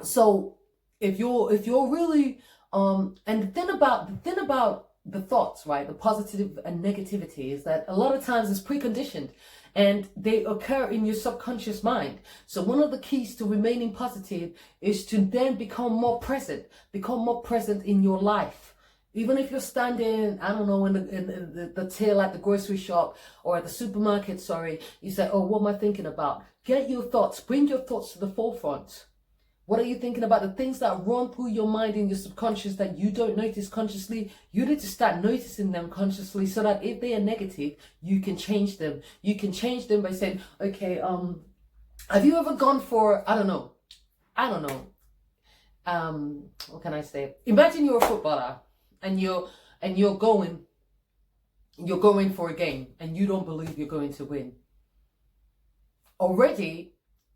So if you're really and the thing about the thoughts, right, the positive and negativity, is that a lot of times it's preconditioned and they occur in your subconscious mind. So one of the keys to remaining positive is to then become more present in your life. Even if you're standing, I don't know, in the till at the grocery shop or at the supermarket, sorry, you say, oh, what am I thinking about? Get your thoughts, bring your thoughts to the forefront. What are you thinking about? The things that run through your mind in your subconscious that you don't notice consciously, you need to start noticing them consciously, so that if they are negative, you can change them. You can change them by saying, okay, have you ever gone for, I don't know, what can I say? Imagine you're a footballer and you're going for a game and you don't believe you're going to win. Already,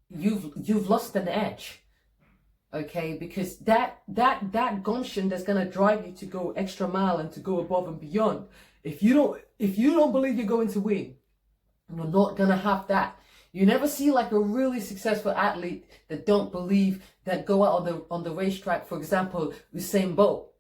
you've lost an edge. Okay, because that gumption that's gonna drive you to go extra mile and to go above and beyond. If you don't believe you're going to win, you're not gonna have that. You never see like a really successful athlete that don't believe, that go out on the racetrack. For example, Usain Bolt.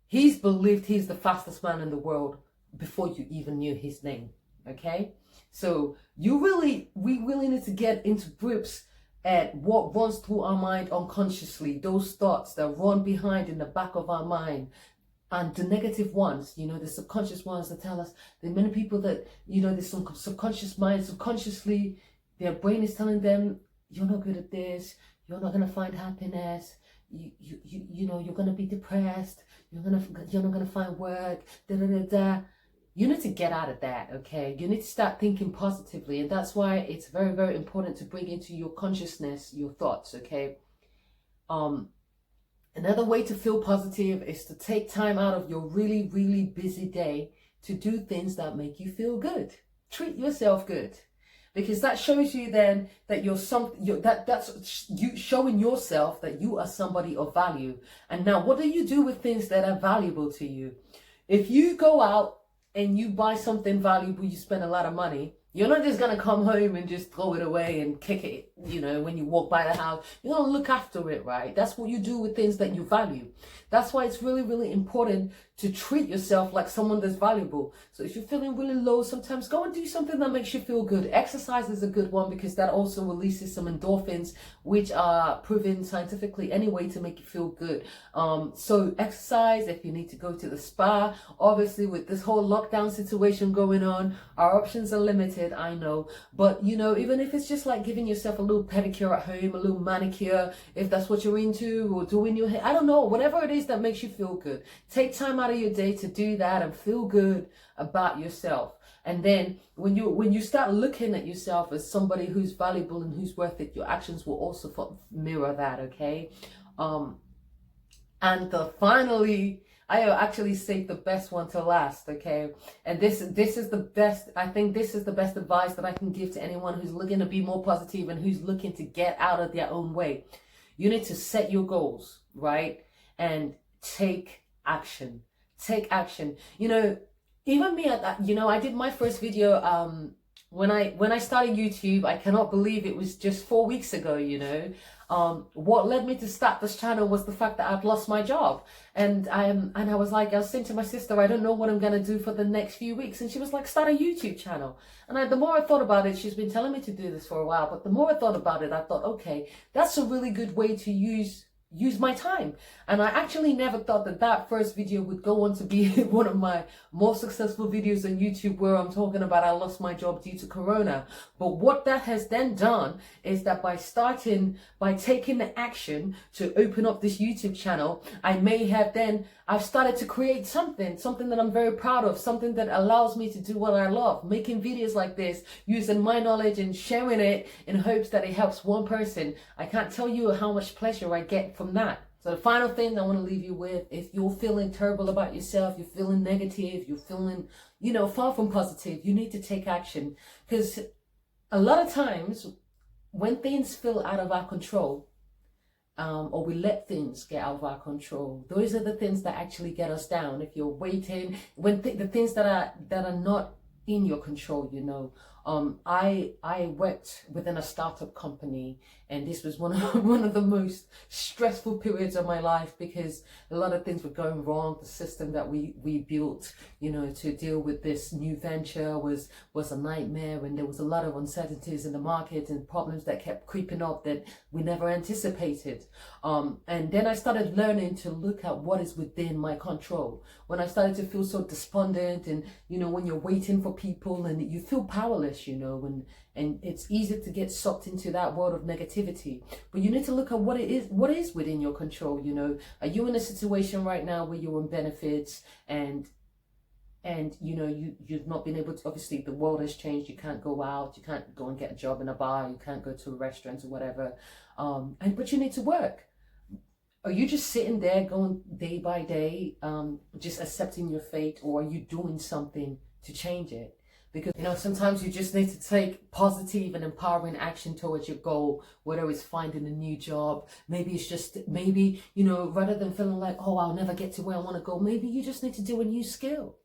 He's believed he's the fastest man in the world before you even knew his name. Okay, so we really need to get into grips at what runs through our mind unconsciously, those thoughts that run behind in the back of our mind, and the negative ones, the subconscious ones that tell us. There are many people that, there's some subconscious mind, subconsciously, their brain is telling them, you're not good at this, you're not going to find happiness, you're going to be depressed, you're not going to find work, da da da da. You need to get out of that, okay? You need to start thinking positively. And that's why it's very, very important to bring into your consciousness your thoughts, okay? Another way to feel positive is to take time out of your really, really busy day to do things that make you feel good. Treat yourself good. Because that shows you then that that's you showing yourself that you are somebody of value. And now, what do you do with things that are valuable to you? If you go out and you buy something valuable, you spend a lot of money, you're not just going to come home and just throw it away and kick it, when you walk by the house. You're going to look after it, right? That's what you do with things that you value. That's why it's really, really important to treat yourself like someone that's valuable. So if you're feeling really low, sometimes go and do something that makes you feel good. Exercise is a good one because that also releases some endorphins, which are proven scientifically anyway to make you feel good. So exercise. If you need to go to the spa, obviously with this whole lockdown situation going on, our options are limited, I know. But even if it's just like giving yourself a little pedicure at home, a little manicure, if that's what you're into, or doing your hair, I don't know, whatever it is that makes you feel good. Take time out of your day to do that and feel good about yourself. And then when you start looking at yourself as somebody who's valuable and who's worth it, your actions will also mirror that, okay? Finally, I actually saved the best one to last, okay? And this is the best, I think this is the best advice that I can give to anyone who's looking to be more positive and who's looking to get out of their own way. You need to set your goals, right? And take action. Take action. Even me, I did my first video when I started YouTube. I cannot believe it was just 4 weeks ago. What led me to start this channel was the fact that I'd lost my job, and I was saying to my sister, I don't know what I'm gonna do for the next few weeks, and she was like, start a YouTube channel. And the more I thought about it, she's been telling me to do this for a while, but the more I thought about it, I thought, okay, that's a really good way to use my time. And I actually never thought that first video would go on to be one of my more successful videos on YouTube, where I'm talking about I lost my job due to Corona. But what that has then done is that by taking the action to open up this YouTube channel, I've started to create something that I'm very proud of, something that allows me to do what I love, making videos like this, using my knowledge and sharing it in hopes that it helps one person. I can't tell you how much pleasure I get from that. So the final thing I want to leave you with, if you're feeling terrible about yourself, you're feeling negative, you're feeling, far from positive, you need to take action. Because a lot of times when things feel out of our control, or we let things get out of our control, those are the things that actually get us down. If you're waiting, when the things that are not in your control, I worked within a startup company, and this was one of one of the most stressful periods of my life, because a lot of things were going wrong. The system that we built, to deal with this new venture was a nightmare, and there was a lot of uncertainties in the market and problems that kept creeping up that we never anticipated. And then I started learning to look at what is within my control. When I started to feel so despondent, and when you're waiting for people and you feel powerless, and it's easy to get sucked into that world of negativity. But you need to look at what is within your control. Are you in a situation right now where you're on benefits, and you've not been able to, obviously the world has changed, you can't go out, you can't go and get a job in a bar, you can't go to a restaurant or whatever, but you need to work. Are you just sitting there going day by day, just accepting your fate, or are you doing something to change it? Because sometimes you just need to take positive and empowering action towards your goal, whether it's finding a new job. Maybe it's just, rather than feeling like, oh, I'll never get to where I want to go, maybe you just need to do a new skill.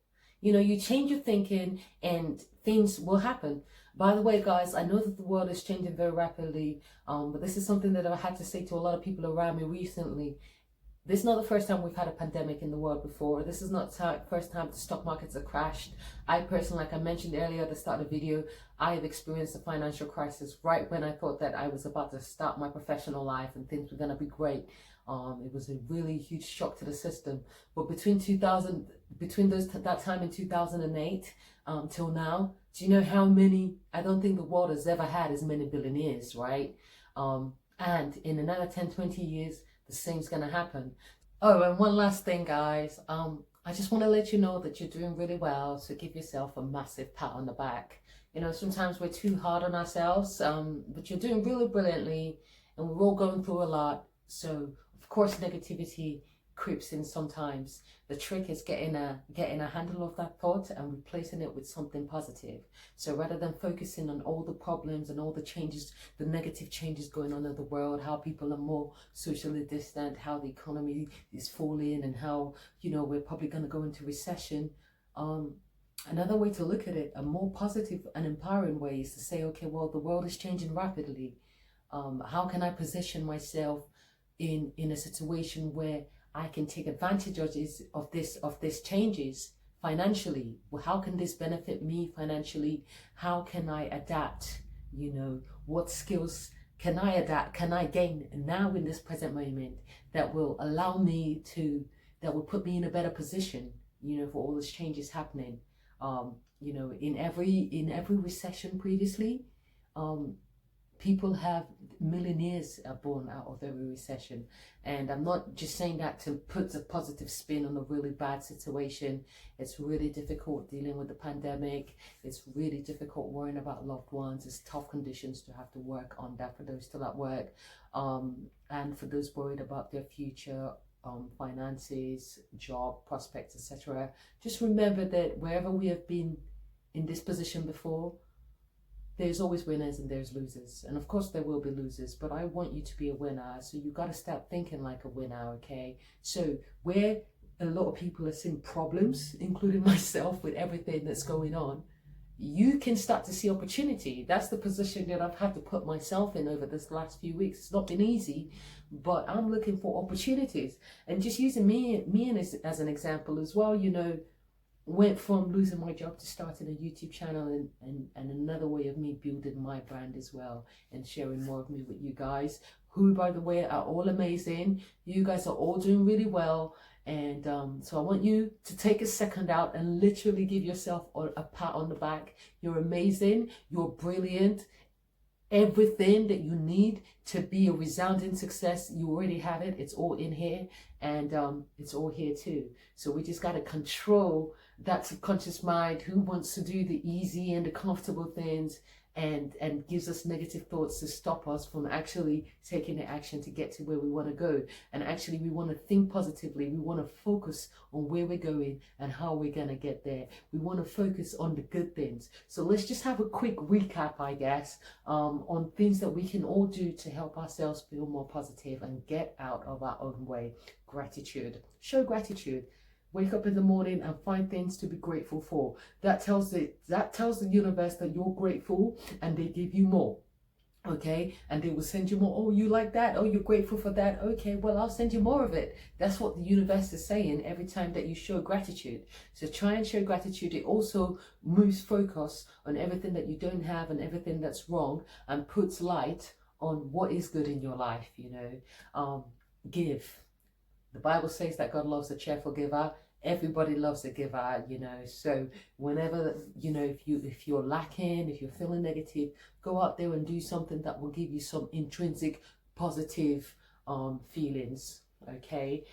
You change your thinking and things will happen. By the way, guys, I know that the world is changing very rapidly, but this is something that I've had to say to a lot of people around me recently. This is not the first time we've had a pandemic in the world before. This is not the first time the stock markets have crashed. I personally, like I mentioned earlier at the start of the video, I have experienced a financial crisis right when I thought that I was about to start my professional life and things were going to be great. It was a really huge shock to the system. But between that time in 2008 till now, do you know how many? I don't think the world has ever had as many billionaires, right? And in another 10, 20 years, the same's gonna happen. Oh, and one last thing, guys. I just want to let you know that you're doing really well, so give yourself a massive pat on the back. Sometimes we're too hard on ourselves, but you're doing really brilliantly, and we're all going through a lot. So of course negativity creeps in sometimes. The trick is getting a handle of that thought and replacing it with something positive. So rather than focusing on all the problems and all the changes, the negative changes going on in the world, how people are more socially distant, how the economy is falling, and how we're probably going to go into recession, another way to look at it, a more positive and empowering way, is to say, okay, well, the world is changing rapidly. How can I position myself in a situation where I can take advantage of this changes financially? Well, how can this benefit me financially? How can I adapt? What skills can I adapt? Can I gain now in this present moment that will allow me that will put me in a better position, for all these changes happening? In every recession previously, millionaires are born out of every recession. And I'm not just saying that to put a positive spin on a really bad situation. It's really difficult dealing with the pandemic. It's really difficult worrying about loved ones. It's tough conditions to have to work on that for those still at work, and for those worried about their future, finances, job prospects, etc. Just remember that wherever we have been in this position before, there's always winners and there's losers. And of course there will be losers, but I want you to be a winner. So you got to start thinking like a winner, okay? So where a lot of people are seeing problems, including myself, with everything that's going on, you can start to see opportunity. That's the position that I've had to put myself in over this last few weeks. It's not been easy, but I'm looking for opportunities. And just using me as an example as well, went from losing my job to starting a YouTube channel, and another way of me building my brand as well, and sharing more of me with you guys, who, by the way, are all amazing. You guys are all doing really well. And so I want you to take a second out and literally give yourself a pat on the back. You're amazing. You're brilliant. Everything that you need to be a resounding success, you already have it. It's all in here, and it's all here too. So we just got to control that subconscious mind who wants to do the easy and the comfortable things, and gives us negative thoughts to stop us from actually taking the action to get to where we want to go. And actually we want to think positively. We want to focus on where we're going and how we're going to get there. We want to focus on the good things. So let's just have a quick recap, I guess, on things that we can all do to help ourselves feel more positive and get out of our own way. Gratitude. Show gratitude. Wake up in the morning and find things to be grateful for. That tells the universe that you're grateful, and they give you more. Okay, and they will send you more. Oh, you like that? Oh, you're grateful for that? Okay, well, I'll send you more of it. That's what the universe is saying every time that you show gratitude. So try and show gratitude. It also moves focus on everything that you don't have and everything that's wrong, and puts light on what is good in your life. Give. The Bible says that God loves a cheerful giver. Everybody loves a giver, so whenever, if you're lacking, if you're feeling negative, go out there and do something that will give you some intrinsic positive feelings. Okay,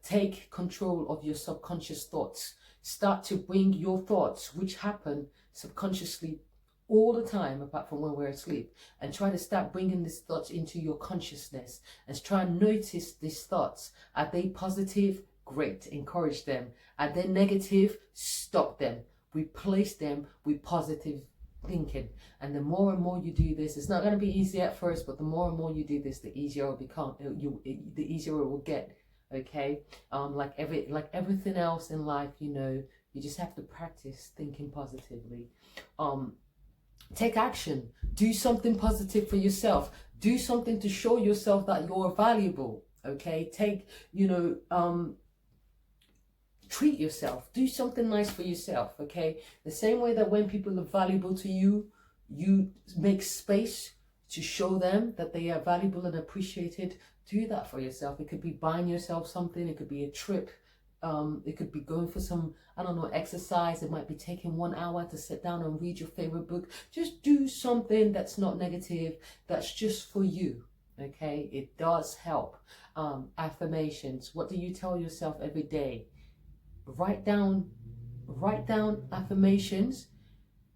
take control of your subconscious thoughts. Start to bring your thoughts, which happen subconsciously all the time apart from when we're asleep, and try to start bringing these thoughts into your consciousness, and try and notice these thoughts. Are they positive? Great, encourage them. Are they negative? Stop them. Replace them with positive thinking. And the more and more you do this, it's not going to be easy at first, but the more and more you do this, the easier it will become. The easier it will get. Okay, like everything else in life, you just have to practice thinking positively. Take action. Do something positive for yourself. Do something to show yourself that you're valuable. Okay, treat yourself. Do something nice for yourself. Okay, the same way that when people are valuable to you, you make space to show them that they are valuable and appreciated. Do that for yourself. It could be buying yourself something. It could be a trip. It could be going for some, exercise. It might be taking 1 hour to sit down and read your favorite book. Just do something that's not negative, that's just for you. Okay, it does help. Affirmations. What do you tell yourself every day? Write down affirmations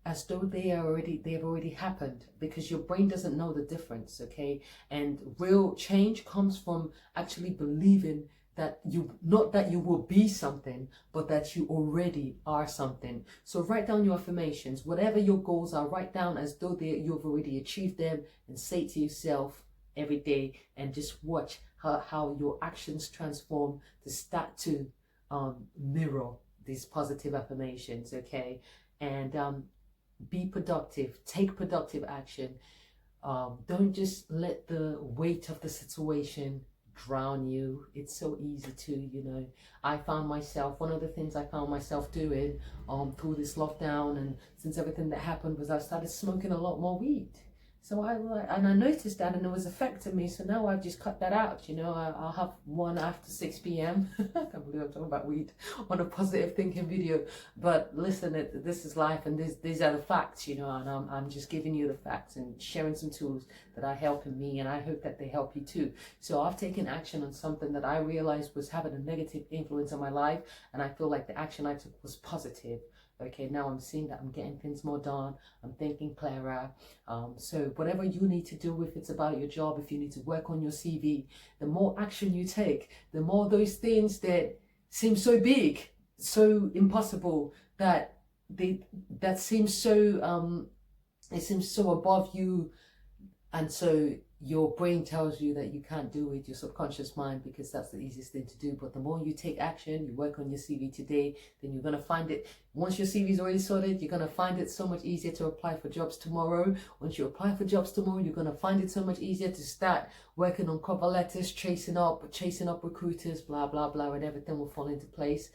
as though they've already happened, because your brain doesn't know the difference. Okay, and real change comes from actually believing that not that you will be something, but that you already are something. So write down your affirmations. Whatever your goals are, write down as though you've already achieved them, and say to yourself every day, and just watch how your actions transform to start to mirror these positive affirmations. Okay, and be productive. Take productive action. Don't just let the weight of the situation drown you. It's so easy to, I found myself, one of the things I found myself doing through this lockdown, and since everything that happened, was I started smoking a lot more weed. So I noticed that, and it was affecting me. So now I've just cut that out. I'll have one after 6 p.m. I can't believe I'm talking about weed on a positive thinking video. But listen, this is life, and these are the facts, and I'm just giving you the facts and sharing some tools that are helping me, and I hope that they help you too. So I've taken action on something that I realized was having a negative influence on my life, and I feel like the action I took was positive. Okay, now I'm seeing that I'm getting things more done. I'm thinking clearer. So whatever you need to do, if it's about your job, if you need to work on your CV, the more action you take, the more those things that seem so big, so impossible, that seems so it seems so above you, and so your brain tells you that you can't do it, your subconscious mind, because that's the easiest thing to do. But the more you take action, you work on your CV today, then you're going to find it, once your CV is already sorted, you're going to find it so much easier to apply for jobs tomorrow. Once you apply for jobs tomorrow, you're going to find it so much easier to start working on cover letters, chasing up recruiters, blah, blah, blah, and everything will fall into place.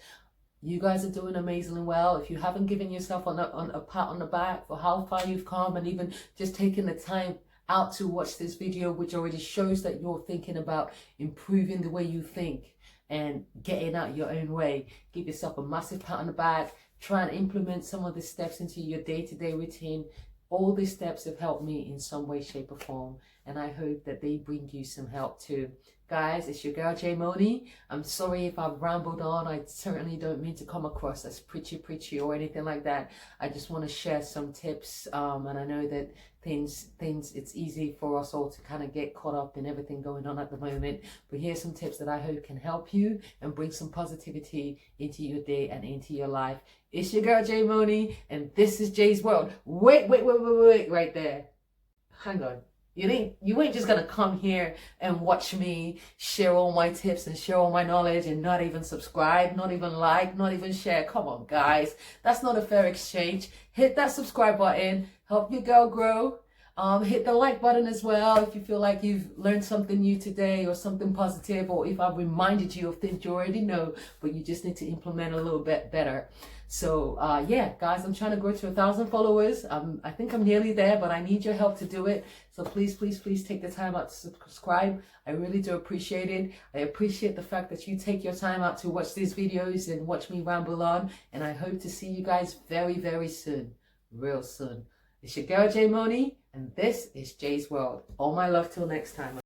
You guys are doing amazingly well. If you haven't given yourself a pat on the back for how far you've come, and even just taking the time out to watch this video, which already shows that you're thinking about improving the way you think and getting out your own way, give yourself a massive pat on the back. Try and implement some of the steps into your day-to-day routine. All these steps have helped me in some way, shape or form, and I hope that they bring you some help too. Guys, it's your girl Jaye Moni. I'm sorry if I've rambled on. I certainly don't mean to come across as preachy or anything like that. I just want to share some tips, and I know that it's easy for us all to kind of get caught up in everything going on at the moment, but here's some tips that I hope can help you and bring some positivity into your day and into your life. It's your girl Jaye Moni, and this is Jay's World. Wait right there. Hang on. You ain't just gonna come here and watch me share all my tips and share all my knowledge and not even subscribe, not even like, not even share. Come on, guys. That's not a fair exchange. Hit that subscribe button. Help your girl grow. Hit the like button as well if you feel like you've learned something new today or something positive, or if I've reminded you of things you already know, but you just need to implement a little bit better. So yeah, guys, I'm trying to grow to 1,000 followers. I think I'm nearly there, but I need your help to do it. So please, please, please take the time out to subscribe. I really do appreciate it. I appreciate the fact that you take your time out to watch these videos and watch me ramble on. And I hope to see you guys very, very soon. Real soon. It's your girl, Moni, and this is Jay's World. All my love till next time.